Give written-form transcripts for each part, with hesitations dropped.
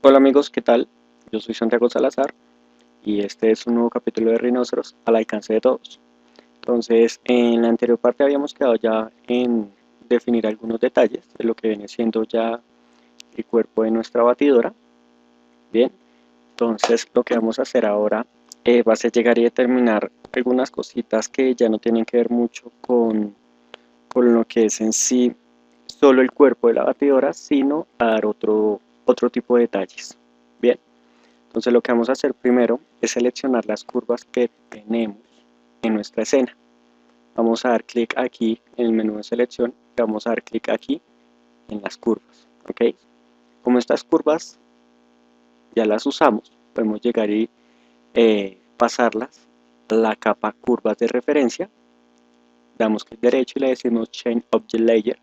Hola amigos, ¿qué tal? Yo soy Santiago Salazar y este es un nuevo capítulo de Rhinoceros al alcance de todos. Entonces, en la anterior parte habíamos quedado ya en definir algunos detalles de lo que viene siendo ya el cuerpo de nuestra batidora. Bien, entonces lo que vamos a hacer ahora va a ser llegar y determinar algunas cositas que ya no tienen que ver mucho con lo que es en sí solo el cuerpo de la batidora, sino a dar otro tipo de detalles. Bien. Entonces lo que vamos a hacer primero es seleccionar las curvas que tenemos en nuestra escena. Vamos a dar clic aquí en el menú de selección y vamos a dar clic aquí en las curvas. ¿Ok? Como estas curvas ya las usamos, podemos llegar y pasarlas a la capa curvas de referencia. Damos clic derecho y le decimos Change Object Layer.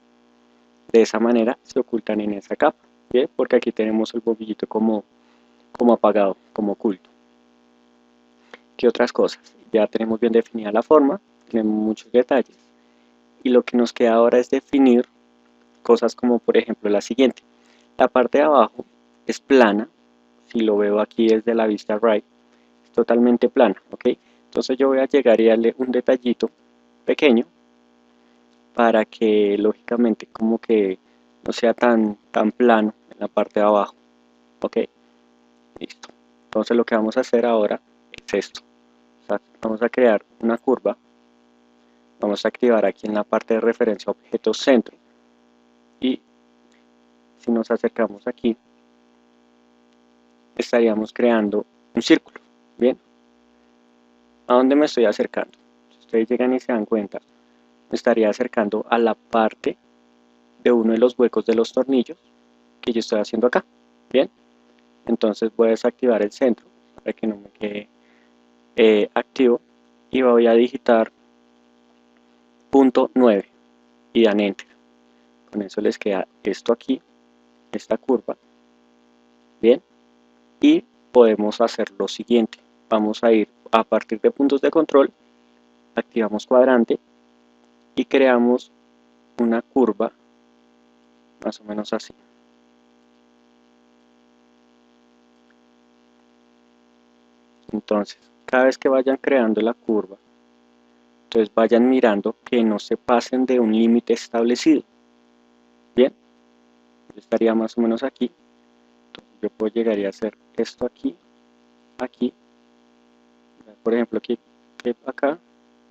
De esa manera se ocultan en esa capa. ¿Bien? Porque aquí tenemos el bombillito como apagado, como oculto. ¿Qué otras cosas? Ya tenemos bien definida la forma, tenemos muchos detalles y lo que nos queda ahora es definir cosas como por ejemplo la siguiente. La parte de abajo es plana, si lo veo aquí desde la vista right, es totalmente plana, ¿ok? Entonces yo voy a llegar y darle un detallito pequeño para que lógicamente como que no sea tan plano en la parte de abajo, ¿ok? Listo. Entonces lo que vamos a hacer ahora es esto. O sea, vamos a crear una curva. Vamos a activar aquí en la parte de referencia objeto centro y si nos acercamos aquí estaríamos creando un círculo. Bien, ¿a dónde me estoy acercando? Si ustedes llegan y se dan cuenta, me estaría acercando a la parte de uno de los huecos de los tornillos que yo estoy haciendo acá. Bien, entonces voy a desactivar el centro para que no me quede activo y voy a digitar punto 9 y dan enter. Con eso les queda esto aquí, esta curva. Bien, y podemos hacer lo siguiente. Vamos a ir a partir de puntos de control, activamos cuadrante y creamos una curva más o menos así. Entonces, cada vez que vayan creando la curva, entonces vayan mirando que no se pasen de un límite establecido. Bien, yo estaría más o menos aquí. Entonces yo puedo llegar a hacer esto aquí, aquí, por ejemplo aquí, acá,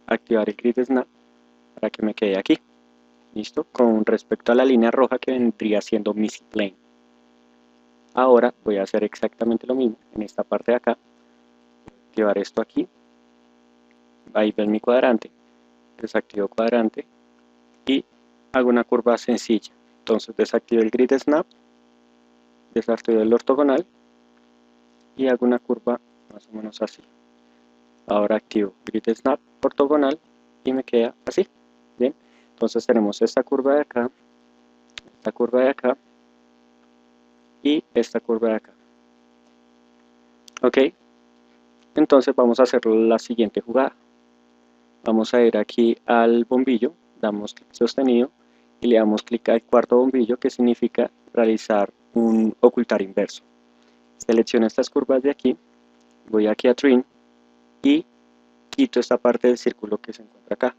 activar el grid snap para que me quede aquí. ¿Listo? Con respecto a la línea roja que vendría siendo mi plane. Ahora voy a hacer exactamente lo mismo en esta parte de acá. Llevar esto aquí. Ahí ven mi cuadrante. Desactivo cuadrante. Y hago una curva sencilla. Entonces desactivo el grid snap. Desactivo el ortogonal. Y hago una curva más o menos así. Ahora activo grid snap ortogonal. Y me queda así. Bien. Entonces tenemos esta curva de acá. Esta curva de acá. Y esta curva de acá. Ok. Entonces vamos a hacer la siguiente jugada. Vamos a ir aquí al bombillo, damos clic sostenido y le damos clic al cuarto bombillo que significa realizar un ocultar inverso. Selecciono estas curvas de aquí, voy aquí a Trim y quito esta parte del círculo que se encuentra acá.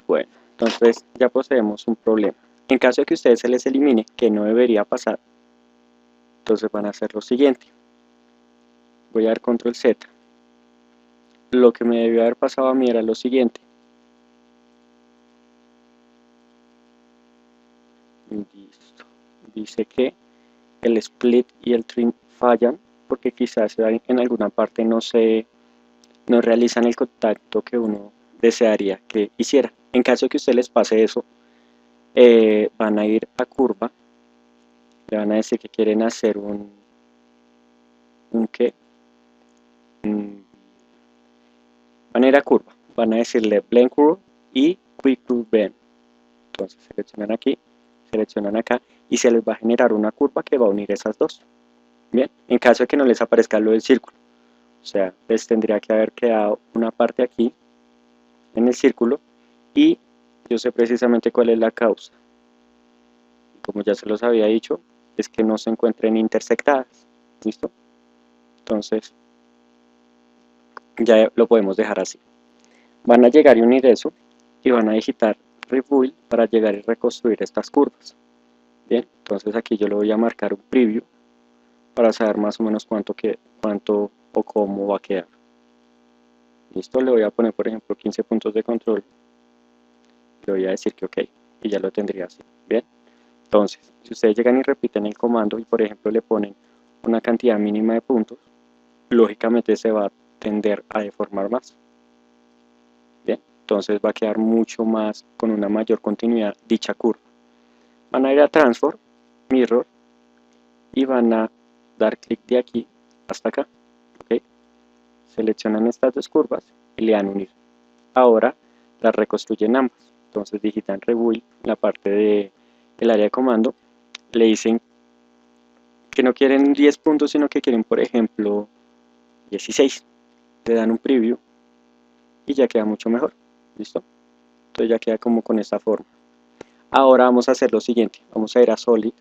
Bueno, entonces ya poseemos un problema. En caso de que a ustedes se les elimine, que no debería pasar, entonces van a hacer lo siguiente. Voy a dar control Z. Lo que me debió haber pasado a mí era lo siguiente. Listo. Dice que el split y el trim fallan porque quizás en alguna parte no realizan el contacto que uno desearía que hiciera. En caso de que a usted les pase eso, van a ir a curva, le van a decir que quieren hacer un qué, van a ir a curva, van a decirle blend curve y quick curve bend. Entonces seleccionan aquí, seleccionan acá y se les va a generar una curva que va a unir esas dos. Bien, en caso de que no les aparezca lo del círculo. O sea, les tendría que haber quedado una parte aquí en el círculo y yo sé precisamente cuál es la causa. Como ya se los había dicho, es que no se encuentren intersectadas. ¿Listo? Entonces, ya lo podemos dejar así. Van a llegar y unir eso y van a digitar Rebuild para llegar y reconstruir estas curvas. Bien, entonces aquí yo le voy a marcar un preview para saber más o menos cuánto o cómo va a quedar. Listo, le voy a poner por ejemplo 15 puntos de control. Le voy a decir que ok y ya lo tendría así. Bien, entonces si ustedes llegan y repiten el comando y por ejemplo le ponen una cantidad mínima de puntos, lógicamente se va a tender a deformar más. Bien, entonces va a quedar mucho más con una mayor continuidad dicha curva. Van a ir a Transform, Mirror y van a dar clic de aquí hasta acá. ¿Okay? Seleccionan estas dos curvas y le dan unir. Ahora las reconstruyen ambas. Entonces digitan Rebuild en la parte del área de comando. Le dicen que no quieren 10 puntos, sino que quieren, por ejemplo, 16. Le dan un preview y ya queda mucho mejor. ¿Listo? Entonces ya queda como con esta forma. Ahora vamos a hacer lo siguiente. Vamos a ir a Solid,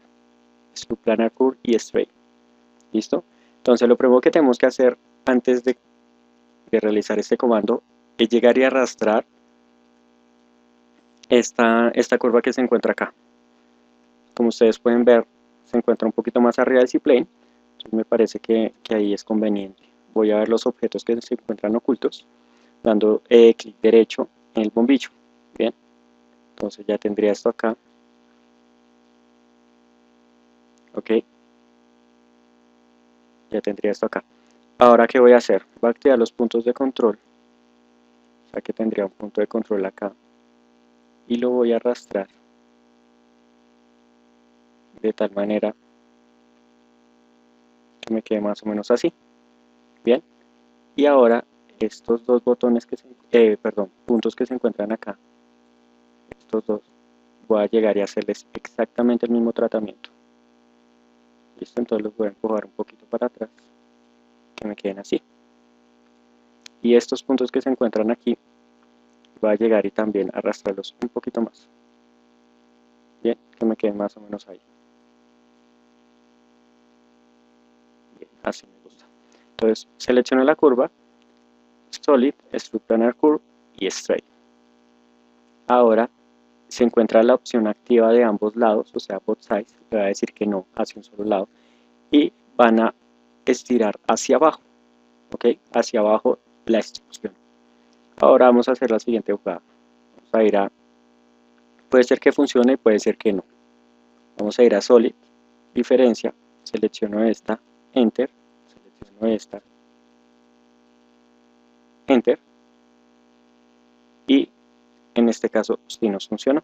Extrude Planar Curve y Straight. ¿Listo? Entonces lo primero que tenemos que hacer antes de realizar este comando es llegar y arrastrar esta curva que se encuentra acá. Como ustedes pueden ver, se encuentra un poquito más arriba del C-Plane. Entonces me parece que ahí es conveniente. Voy a ver los objetos que se encuentran ocultos, dando clic derecho en el bombillo. Bien, entonces ya tendría esto acá. Ok, ya tendría esto acá. Ahora, ¿qué voy a hacer? Voy a activar los puntos de control. O sea que tendría un punto de control acá. Y lo voy a arrastrar de tal manera que me quede más o menos así. Bien, y ahora estos dos botones puntos que se encuentran acá, estos dos, voy a llegar y hacerles exactamente el mismo tratamiento. Listo, entonces los voy a empujar un poquito para atrás, que me queden así. Y estos puntos que se encuentran aquí, voy a llegar y también arrastrarlos un poquito más. Bien, que me queden más o menos ahí. Bien, así me gusta. Entonces selecciono la curva, Solid, Extrude Planar Curve y Straight. Ahora se encuentra la opción activa de ambos lados, o sea, both sides, le voy a decir que no hacia un solo lado, y van a estirar hacia abajo, ¿ok? Hacia abajo la extrusión. Ahora vamos a hacer la siguiente jugada. Vamos a ir a, puede ser que funcione, puede ser que no. Vamos a ir a Solid, diferencia, selecciono esta, Enter, selecciono esta, Enter, y en este caso sí nos funciona.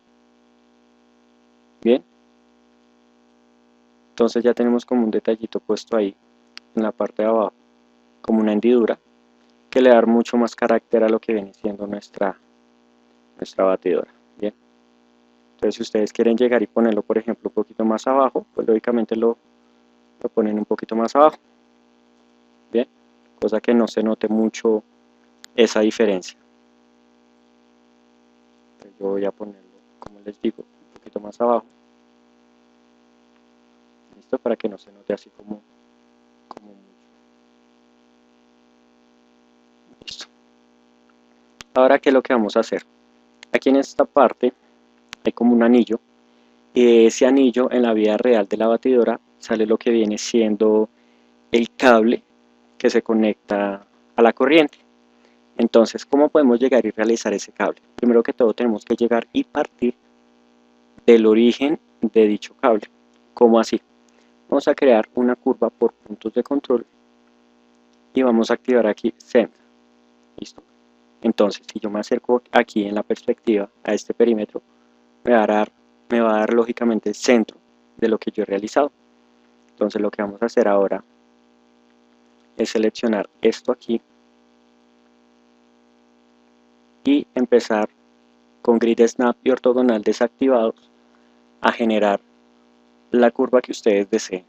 Bien, entonces ya tenemos como un detallito puesto ahí en la parte de abajo, como una hendidura que le da mucho más carácter a lo que viene siendo nuestra batidora. Bien, entonces si ustedes quieren llegar y ponerlo por ejemplo un poquito más abajo, pues lógicamente lo ponen un poquito más abajo. Bien, cosa que no se note mucho esa diferencia. Entonces yo voy a ponerlo, como les digo, un poquito más abajo. Listo, para que no se note así como mucho. Listo. Ahora, ¿qué es lo que vamos a hacer? Aquí en esta parte hay como un anillo. Ese anillo en la vida real de la batidora sale lo que viene siendo el cable que se conecta a la corriente. Entonces, ¿cómo podemos llegar y realizar ese cable? Primero que todo tenemos que llegar y partir del origen de dicho cable. ¿Cómo así? Vamos a crear una curva por puntos de control y vamos a activar aquí Send. Listo. Entonces, si yo me acerco aquí en la perspectiva a este perímetro, me va a dar lógicamente el centro de lo que yo he realizado. Entonces lo que vamos a hacer ahora es seleccionar esto aquí y empezar con Grid Snap y Ortogonal desactivados a generar la curva que ustedes deseen.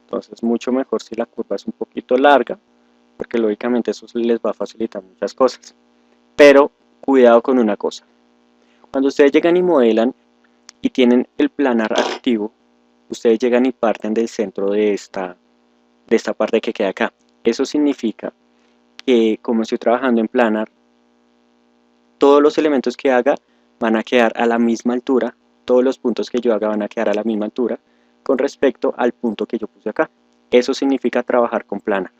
Entonces mucho mejor si la curva es un poquito larga, porque lógicamente eso les va a facilitar muchas cosas. Pero cuidado con una cosa, cuando ustedes llegan y modelan y tienen el planar activo, ustedes llegan y parten del centro de esta parte que queda acá. Eso significa que como estoy trabajando en planar, todos los elementos que haga van a quedar a la misma altura, todos los puntos que yo haga van a quedar a la misma altura con respecto al punto que yo puse acá. Eso significa trabajar con planar.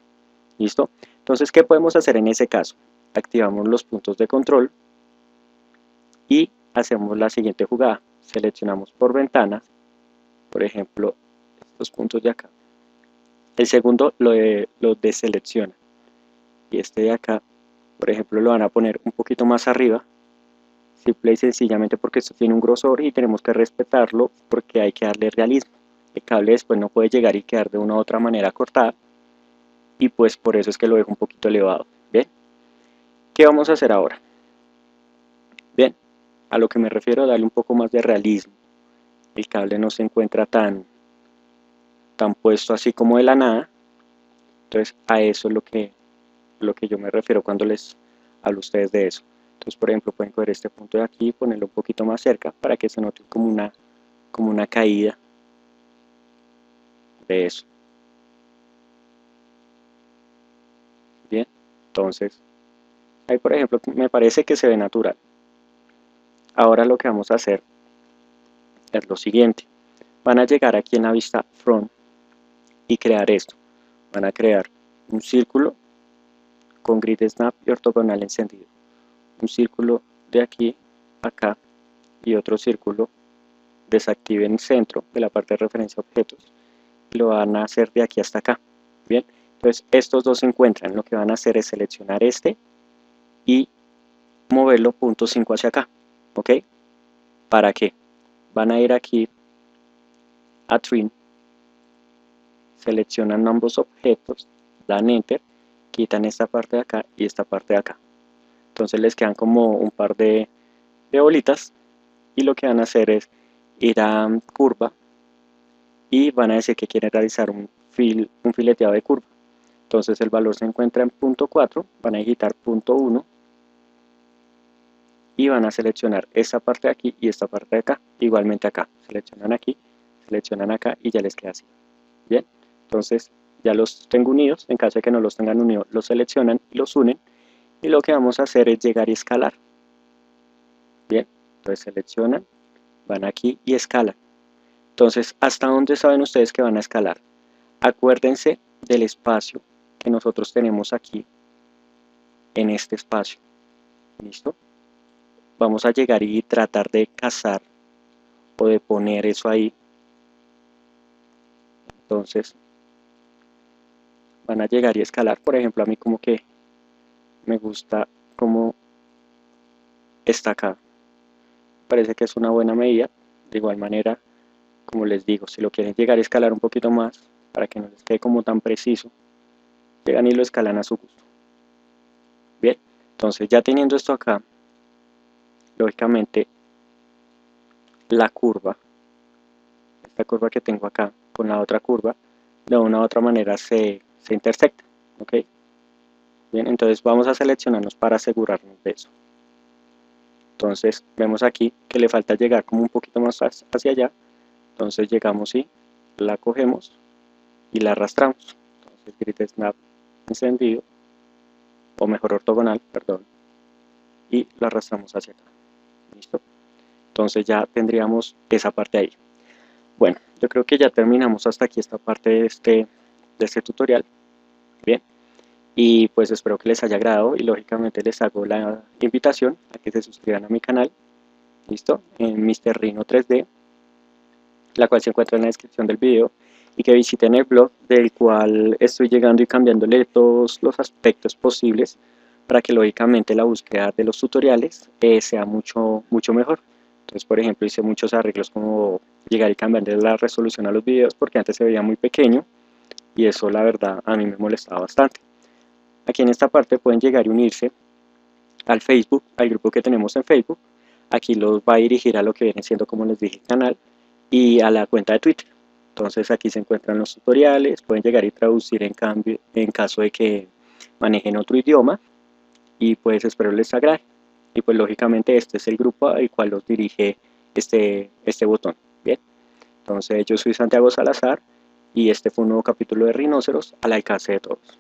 ¿Listo? Entonces, ¿qué podemos hacer en ese caso? Activamos los puntos de control y hacemos la siguiente jugada. Seleccionamos por ventanas, por ejemplo, estos puntos de acá. El segundo lo deselecciona. Y este de acá, por ejemplo, lo van a poner un poquito más arriba. Simple y sencillamente porque esto tiene un grosor y tenemos que respetarlo porque hay que darle realismo. El cable después no puede llegar y quedar de una u otra manera cortada. Y pues por eso es que lo dejo un poquito elevado. ¿Bien? ¿Qué vamos a hacer ahora? Bien, a lo que me refiero a darle un poco más de realismo. El cable no se encuentra tan puesto así como de la nada. Entonces a eso es lo que yo me refiero cuando les hablo a ustedes de eso. Entonces, por ejemplo, pueden coger este punto de aquí y ponerlo un poquito más cerca para que se note como una caída de eso. Bien, entonces ahí por ejemplo me parece que se ve natural. Ahora lo que vamos a hacer es lo siguiente. Van a llegar aquí en la vista front y crear esto. Van a crear un círculo con grid snap y ortogonal encendido. Un círculo de aquí a acá y otro círculo desactive en centro de la parte de referencia a objetos. Lo van a hacer de aquí hasta acá. Bien, entonces estos dos se encuentran. Lo que van a hacer es seleccionar este y moverlo 0.5 hacia acá. ¿Ok? ¿Para qué? Van a ir aquí a Trim, seleccionan ambos objetos, dan Enter, quitan esta parte de acá y esta parte de acá. Entonces les quedan como un par de bolitas y lo que van a hacer es ir a curva y van a decir que quieren realizar un fileteado de curva. Entonces el valor se encuentra en 0.4, van a digitar 0.1 y van a seleccionar esta parte de aquí y esta parte de acá. Igualmente acá, seleccionan aquí, seleccionan acá y ya les queda así. Bien, entonces ya los tengo unidos. En caso de que no los tengan unidos, los seleccionan y los unen. Y lo que vamos a hacer es llegar y escalar. Bien, entonces seleccionan, van aquí y escalan. Entonces, ¿hasta dónde saben ustedes que van a escalar? Acuérdense del espacio que nosotros tenemos aquí en este espacio. ¿Listo? Vamos a llegar y tratar de cazar o de poner eso ahí. Entonces, van a llegar y escalar. Por ejemplo, a mí como que me gusta como está acá. Parece que es una buena medida. De igual manera, como les digo, si lo quieren llegar a escalar un poquito más, para que no les quede como tan preciso, llegan y lo escalan a su gusto. Bien, entonces ya teniendo esto acá, lógicamente la curva, esta curva que tengo acá con la otra curva, de una u otra manera se intersecta. ¿Ok? Bien, entonces vamos a seleccionarnos para asegurarnos de eso. Entonces vemos aquí que le falta llegar como un poquito más hacia allá. Entonces llegamos y la cogemos y la arrastramos. Entonces grid snap encendido, o mejor ortogonal, perdón, y la arrastramos hacia acá. ¿Listo? Entonces ya tendríamos esa parte ahí. Bueno, yo creo que ya terminamos hasta aquí esta parte de este tutorial. Bien, y pues espero que les haya agradado y lógicamente les hago la invitación a que se suscriban a mi canal. ¿Listo? En Mr. Rhino 3D, la cual se encuentra en la descripción del video, y que visiten el blog del cual estoy llegando y cambiándole todos los aspectos posibles para que lógicamente la búsqueda de los tutoriales sea mucho mejor. Entonces, por ejemplo, hice muchos arreglos como llegar y cambiarle la resolución a los videos porque antes se veía muy pequeño y eso la verdad a mí me molestaba bastante. Aquí en esta parte pueden llegar y unirse al Facebook, al grupo que tenemos en Facebook. Aquí los va a dirigir a lo que viene siendo, como les dije, el canal y a la cuenta de Twitter. Entonces aquí se encuentran los tutoriales, pueden llegar y traducir en caso de que manejen otro idioma, y pues espero les agrade. Y pues lógicamente este es el grupo al cual los dirige este botón. Bien, entonces yo soy Santiago Salazar y este fue un nuevo capítulo de Rhinoceros al alcance de todos.